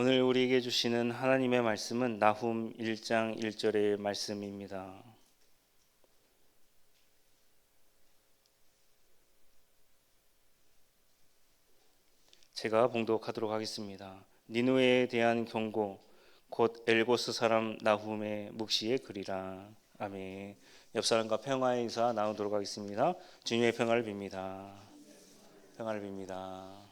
오늘 우리에게 주시는 하나님의 말씀은 나훔 1장 1절의 말씀입니다. 제가 봉독하도록 하겠습니다. 니느웨에 대한 경고, 곧 엘고스 사람 나훔의 묵시의 글이라. 아멘. 옆 사람과 평화의 인사 나누도록 하겠습니다. 주님의 평화를 빕니다. 평화를 빕니다.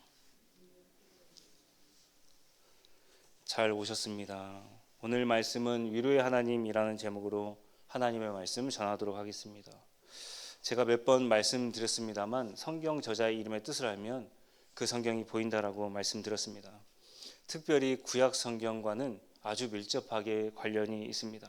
잘 오셨습니다. 오늘 말씀은 위로의 하나님이라는 제목으로 하나님의 말씀 전하도록 하겠습니다. 제가 몇 번 말씀드렸습니다만 성경 저자의 이름의 뜻을 알면 그 성경이 보인다라고 말씀드렸습니다. 특별히 구약 성경과는 아주 밀접하게 관련이 있습니다.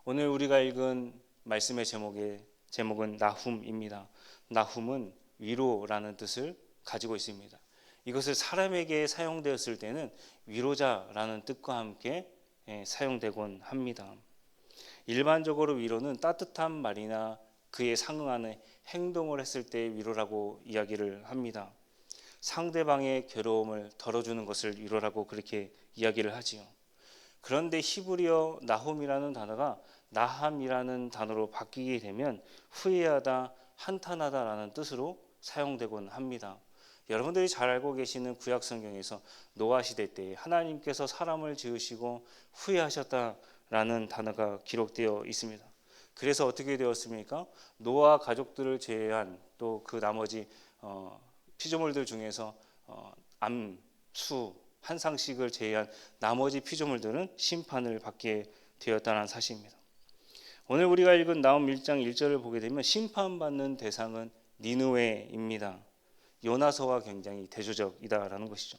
오늘 우리가 읽은 말씀의 제목은 나훔입니다. 나훔은 위로라는 뜻을 가지고 있습니다. 이것을 사람에게 사용되었을 때는 위로자라는 뜻과 함께 사용되곤 합니다. 일반적으로 위로는 따뜻한 말이나 그에 상응하는 행동을 했을 때의 위로라고 이야기를 합니다. 상대방의 괴로움을 덜어주는 것을 위로라고 그렇게 이야기를 하지요. 그런데 히브리어 나훔이라는 단어가 나함이라는 단어로 바뀌게 되면 후회하다, 한탄하다라는 뜻으로 사용되곤 합니다. 여러분들이 잘 알고 계시는 구약 성경에서 노아 시대 때 하나님께서 사람을 지으시고 후회하셨다라는 단어가 기록되어 있습니다. 그래서 어떻게 되었습니까? 노아 가족들을 제외한 또 그 나머지 피조물들 중에서 암, 수, 한상식을 제외한 나머지 피조물들은 심판을 받게 되었다는 사실입니다. 오늘 우리가 읽은 나훔 1장 1절을 보게 되면 심판받는 대상은 니느웨입니다. 요나서와 굉장히 대조적이다라는 것이죠.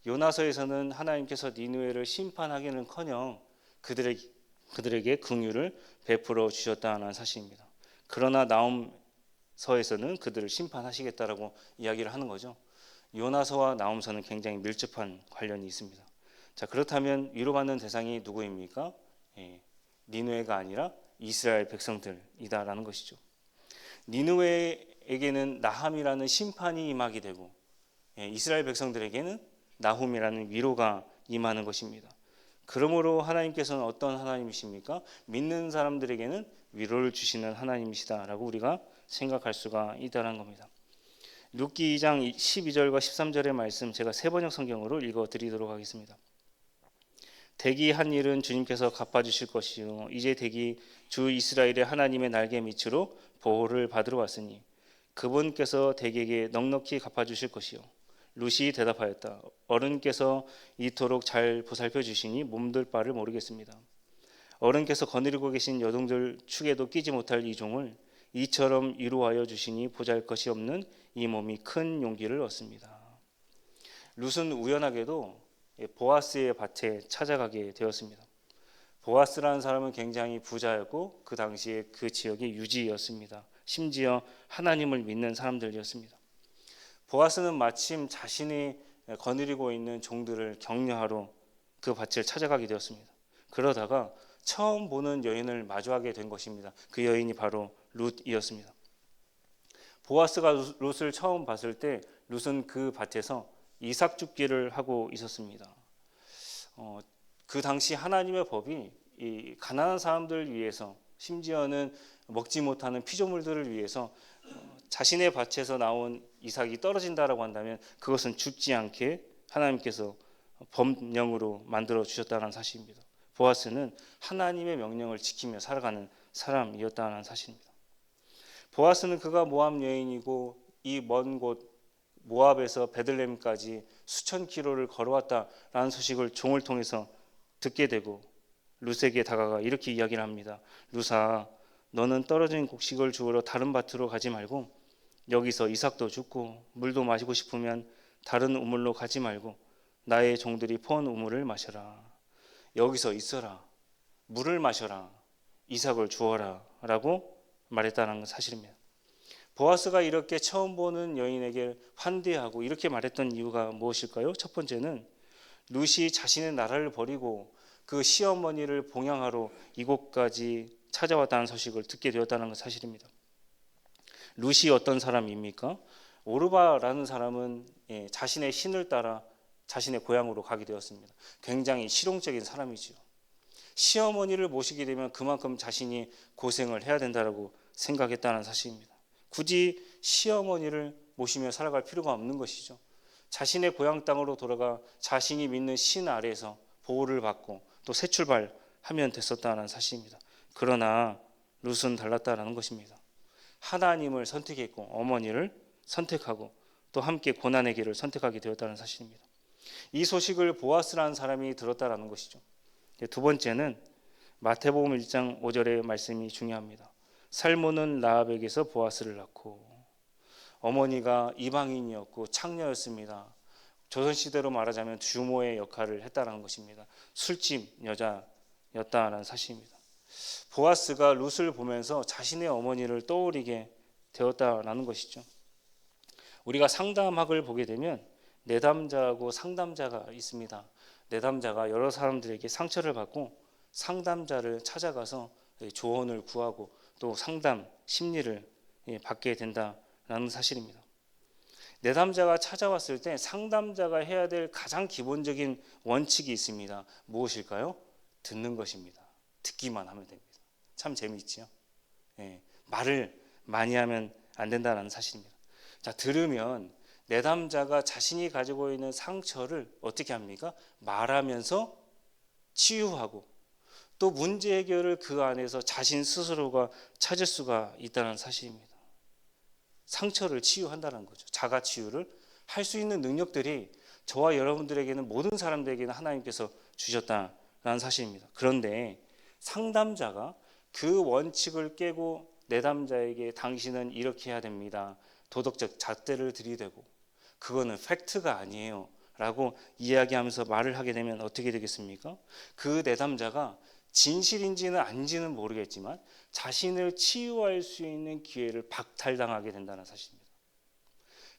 요나서에서는 하나님께서 니느웨를 심판하기는커녕 그들에게 긍휼을 베풀어 주셨다는 사실입니다. 그러나 나훔서에서는 그들을 심판하시겠다라고 이야기를 하는 거죠. 요나서와 나훔서는 굉장히 밀접한 관련이 있습니다. 자, 그렇다면 위로받는 대상이 누구입니까? 니느웨가 아니라 이스라엘 백성들이다라는 것이죠. 니느웨에게는 나함이라는 심판이 임하게 되고 이스라엘 백성들에게는 나훔이라는 위로가 임하는 것입니다. 그러므로 하나님께서는 어떤 하나님이십니까? 믿는 사람들에게는 위로를 주시는 하나님이시다라고 우리가 생각할 수가 있다는 겁니다. 룻기 2장 12절과 13절의 말씀 제가 세번역 성경으로 읽어드리도록 하겠습니다. 대기 한 일은 주님께서 갚아주실 것이요 이제 대기 주 이스라엘의 하나님의 날개 밑으로 보호를 받으러 왔으니 그분께서 대기에게 넉넉히 갚아주실 것이요 룻이 대답하였다. 어른께서 이토록 잘 보살펴 주시니 몸둘 바를 모르겠습니다. 어른께서 거느리고 계신 여동들 축에도 끼지 못할 이 종을 이처럼 위로하여 주시니 보잘것이 없는 이 몸이 큰 용기를 얻습니다. 룻은 우연하게도 보아스의 밭에 찾아가게 되었습니다. 보아스라는 사람은 굉장히 부자였고 그 당시에 그 지역의 유지였습니다. 심지어 하나님을 믿는 사람들이었습니다. 보아스는 마침 자신이 거느리고 있는 종들을 격려하러 그 밭을 찾아가게 되었습니다. 그러다가 처음 보는 여인을 마주하게 된 것입니다. 그 여인이 바로 룻이었습니다. 보아스가 룻을 처음 봤을 때 룻은 그 밭에서 이삭 줍기를 하고 있었습니다. 그 당시 하나님의 법이 이 가난한 사람들을 위해서 심지어는 먹지 못하는 피조물들을 위해서 자신의 밭에서 나온 이삭이 떨어진다라고 한다면 그것은 죽지 않게 하나님께서 법령으로 만들어 주셨다는 사실입니다. 보아스는 하나님의 명령을 지키며 살아가는 사람이었다는 사실입니다. 보아스는 그가 모압 여인이고 이 먼 곳 모압에서 베들레헴까지 수천 킬로를 걸어왔다라는 소식을 종을 통해서 듣게 되고 룻에게 다가가 이렇게 이야기를 합니다. 룻아, 너는 떨어진 곡식을 주우러 다른 밭으로 가지 말고 여기서 이삭도 줍고 물도 마시고 싶으면 다른 우물로 가지 말고 나의 종들이 퍼온 우물을 마셔라. 여기서 있어라. 물을 마셔라. 이삭을 주어라 라고 말했다는 사실입니다. 보아스가 이렇게 처음 보는 여인에게 환대하고 이렇게 말했던 이유가 무엇일까요? 첫 번째는 룻이 자신의 나라를 버리고 그 시어머니를 봉양하러 이곳까지 찾아왔다는 소식을 듣게 되었다는 사실입니다. 룻이 어떤 사람입니까? 오르바라는 사람은 자신의 신을 따라 자신의 고향으로 가게 되었습니다. 굉장히 실용적인 사람이지요. 시어머니를 모시게 되면 그만큼 자신이 고생을 해야 된다고 생각했다는 사실입니다. 굳이 시어머니를 모시며 살아갈 필요가 없는 것이죠. 자신의 고향 땅으로 돌아가 자신이 믿는 신 아래에서 보호를 받고 또 새 출발하면 됐었다는 사실입니다. 그러나 룻은 달랐다는 것입니다. 하나님을 선택했고 어머니를 선택하고 또 함께 고난의 길을 선택하게 되었다는 사실입니다. 이 소식을 보아스라는 사람이 들었다는 것이죠. 두 번째는 마태복음 1장 5절의 말씀이 중요합니다. 살모는 라합에게서 보아스를 낳고, 어머니가 이방인이었고 창녀였습니다. 조선시대로 말하자면 주모의 역할을 했다는 것입니다. 술집 여자였다는 사실입니다. 보아스가 룻을 보면서 자신의 어머니를 떠올리게 되었다는 것이죠. 우리가 상담학을 보게 되면 내담자하고 상담자가 있습니다. 내담자가 여러 사람들에게 상처를 받고 상담자를 찾아가서 조언을 구하고 또 상담 심리를 받게 된다는 사실입니다. 내담자가 찾아왔을 때 상담자가 해야 될 가장 기본적인 원칙이 있습니다. 무엇일까요? 듣는 것입니다. 듣기만 하면 됩니다. 참 재미있지요. 말을 많이 하면 안 된다는 사실입니다. 자, 들으면 내담자가 자신이 가지고 있는 상처를 어떻게 합니까? 말하면서 치유하고 또 문제 해결을 그 안에서 자신 스스로가 찾을 수가 있다는 사실입니다. 상처를 치유한다는 거죠. 자가 치유를 할 수 있는 능력들이 저와 여러분들에게는, 모든 사람들에게는 하나님께서 주셨다는 사실입니다. 그런데 상담자가 그 원칙을 깨고 내담자에게 당신은 이렇게 해야 됩니다, 도덕적 잣대를 들이대고 그거는 팩트가 아니에요 라고 이야기하면서 말을 하게 되면 어떻게 되겠습니까? 그 내담자가 진실인지는 아닌지는 모르겠지만 자신을 치유할 수 있는 기회를 박탈당하게 된다는 사실입니다.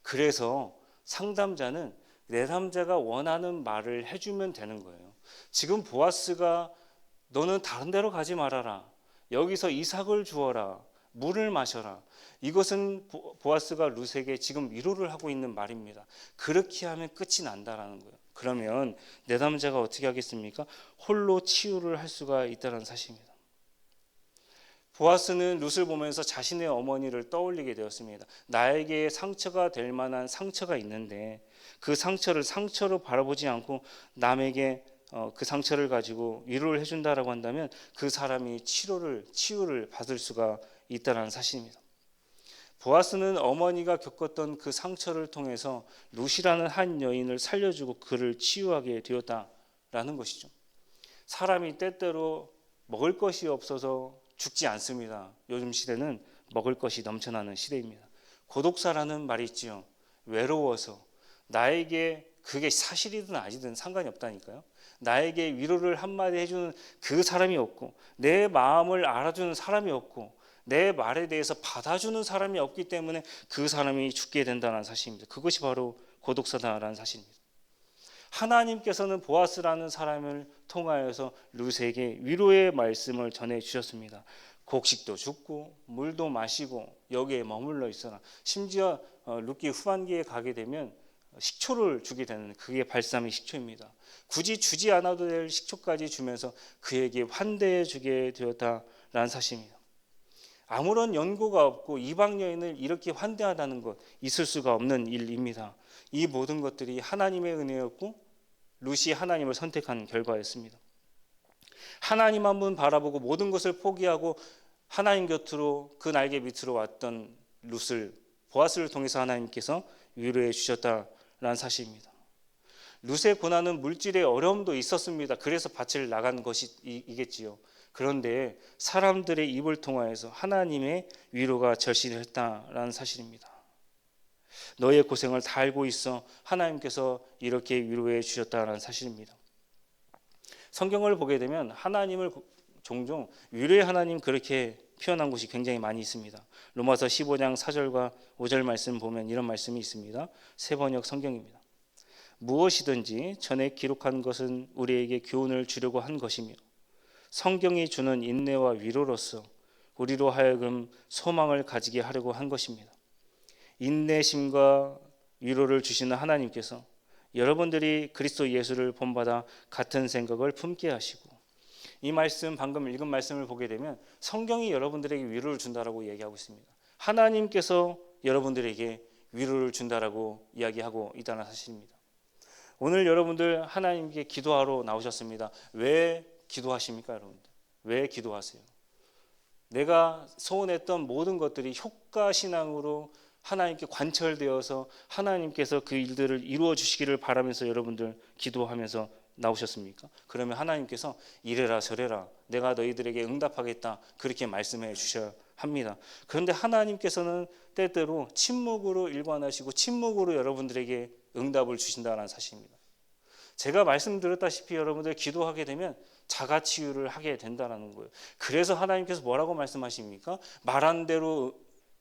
그래서 상담자는 내담자가 원하는 말을 해주면 되는 거예요. 지금 보아스가 너는 다른 데로 가지 말아라, 여기서 이삭을 주어라, 물을 마셔라, 이것은 보아스가 룻에게 지금 위로를 하고 있는 말입니다. 그렇게 하면 끝이 난다라는 거예요. 그러면 내담자가 어떻게 하겠습니까? 홀로 치유를 할 수가 있다는 사실입니다. 보아스는 룻을 보면서 자신의 어머니를 떠올리게 되었습니다. 나에게 상처가 될 만한 상처가 있는데 그 상처를 상처로 바라보지 않고 남에게 그 상처를 가지고 위로를 해준다라고 한다면 그 사람이 치유를 받을 수가 있다는 사실입니다. 보아스는 어머니가 겪었던 그 상처를 통해서 룻이라는 한 여인을 살려주고 그를 치유하게 되었다라는 것이죠. 사람이 때때로 먹을 것이 없어서 죽지 않습니다. 요즘 시대는 먹을 것이 넘쳐나는 시대입니다. 고독사라는 말이 있지요. 외로워서 나에게, 그게 사실이든 아니든 상관이 없다니까요. 나에게 위로를 한마디 해주는 그 사람이 없고 내 마음을 알아주는 사람이 없고 내 말에 대해서 받아주는 사람이 없기 때문에 그 사람이 죽게 된다는 사실입니다. 그것이 바로 고독사다라는 사실입니다. 하나님께서는 보아스라는 사람을 통하여서 룻에게 위로의 말씀을 전해주셨습니다. 곡식도 줍고 물도 마시고 여기에 머물러 있어라. 심지어 룻기 후반기에 가게 되면 식초를 주게 되는, 그게 발람의 식초입니다. 굳이 주지 않아도 될 식초까지 주면서 그에게 환대해 주게 되었다라는 사실입니다. 아무런 연고가 없고 이방 여인을 이렇게 환대하다는 것, 있을 수가 없는 일입니다. 이 모든 것들이 하나님의 은혜였고 룻이 하나님을 선택한 결과였습니다. 하나님 한 분 바라보고 모든 것을 포기하고 하나님 곁으로, 그 날개 밑으로 왔던 룻을, 보아스를 통해서 하나님께서 위로해 주셨다라는 사실입니다. 룻의 고난은 물질의 어려움도 있었습니다. 그래서 밭을 나간 것이겠지요. 그런데 사람들의 입을 통하여서 하나님의 위로가 절실했다라는 사실입니다. 너의 고생을 다 알고 있어, 하나님께서 이렇게 위로해 주셨다는 사실입니다. 성경을 보게 되면 하나님을 종종 위로의 하나님 그렇게 표현한 곳이 굉장히 많이 있습니다. 로마서 15장 4절과 5절 말씀 보면 이런 말씀이 있습니다. 새 번역 성경입니다. 무엇이든지 전에 기록한 것은 우리에게 교훈을 주려고 한 것이며 성경이 주는 인내와 위로로서 우리로 하여금 소망을 가지게 하려고 한 것입니다. 인내심과 위로를 주시는 하나님께서 여러분들이 그리스도 예수를 본받아 같은 생각을 품게 하시고, 이 말씀, 방금 읽은 말씀을 보게 되면 성경이 여러분들에게 위로를 준다라고 얘기하고 있습니다. 하나님께서 여러분들에게 위로를 준다라고 이야기하고 있다는 사실입니다. 오늘 여러분들 하나님께 기도하러 나오셨습니다. 왜 기도하십니까, 여러분들? 왜 기도하세요? 내가 소원했던 모든 것들이 효과 신앙으로 하나님께 관철되어서 하나님께서 그 일들을 이루어 주시기를 바라면서 여러분들 기도하면서 나오셨습니까? 그러면 하나님께서 이래라 저래라 내가 너희들에게 응답하겠다 그렇게 말씀해 주셔야 합니다. 그런데 하나님께서는 때때로 침묵으로 일관하시고 침묵으로 여러분들에게 응답을 주신다는 사실입니다. 제가 말씀드렸다시피 여러분들 기도하게 되면 자가치유를 하게 된다는 거예요. 그래서 하나님께서 뭐라고 말씀하십니까? 말한 대로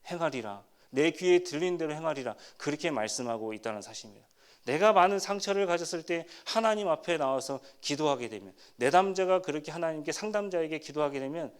행하리라, 내 귀에 들린 대로 행하리라, 그렇게 말씀하고 있다는 사실입니다. 내가 많은 상처를 가졌을 때 하나님 앞에 나와서 기도하게 되면, 내담자가 그렇게 하나님께 상담자에게 기도하게 되면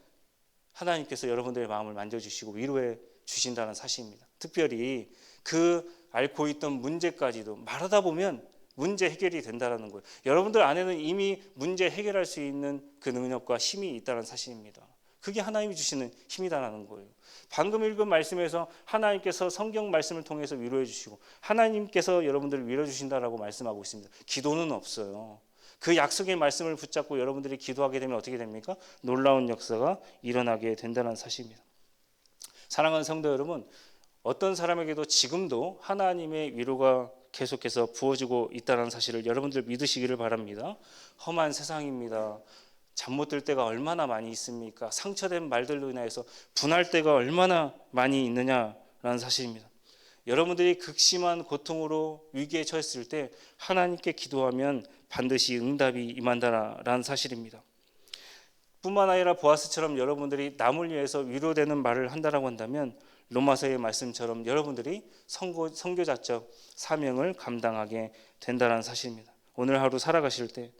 하나님께서 여러분들의 마음을 만져주시고 위로해 주신다는 사실입니다. 특별히 그 앓고 있던 문제까지도 말하다 보면 문제 해결이 된다는 거예요. 여러분들 안에는 이미 문제 해결할 수 있는 그 능력과 힘이 있다는 사실입니다. 그게 하나님이 주시는 힘이다라는 거예요. 방금 읽은 말씀에서 하나님께서 성경 말씀을 통해서 위로해 주시고 하나님께서 여러분들을 위로해 주신다라고 말씀하고 있습니다. 기도는 없어요. 그 약속의 말씀을 붙잡고 여러분들이 기도하게 되면 어떻게 됩니까? 놀라운 역사가 일어나게 된다는 사실입니다. 사랑하는 성도 여러분, 어떤 사람에게도 지금도 하나님의 위로가 계속해서 부어지고 있다는 사실을 여러분들 믿으시기를 바랍니다. 험한 세상입니다. 잠 못 들 때가 얼마나 많이 있습니까? 상처된 말들로 인해서 분할 때가 얼마나 많이 있느냐라는 사실입니다. 여러분들이 극심한 고통으로 위기에 처했을 때 하나님께 기도하면 반드시 응답이 임한다라는 사실입니다. 뿐만 아니라 보아스처럼 여러분들이 남을 위해서 위로되는 말을 한다라고 한다면 로마서의 말씀처럼 여러분들이 선교자적 사명을 감당하게 된다는 사실입니다. 오늘 하루 살아가실 때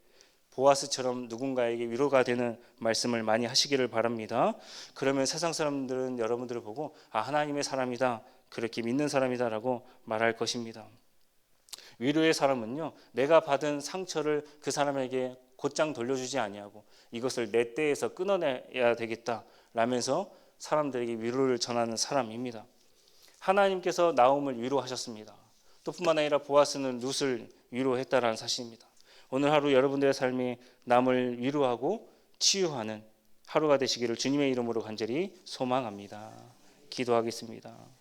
보아스처럼 누군가에게 위로가 되는 말씀을 많이 하시기를 바랍니다. 그러면 세상 사람들은 여러분들을 보고 하나님의 사람이다, 그렇게 믿는 사람이다라고 말할 것입니다. 위로의 사람은요, 내가 받은 상처를 그 사람에게 곧장 돌려주지 아니하고 이것을 내 때에서 끊어내야 되겠다 라면서 사람들에게 위로를 전하는 사람입니다. 하나님께서 나홈을 위로하셨습니다. 또 뿐만 아니라 보아스는 룻을 위로했다라는 사실입니다. 오늘 하루 여러분들의 삶이 남을 위로하고 치유하는 하루가 되시기를 주님의 이름으로 간절히 소망합니다. 기도하겠습니다.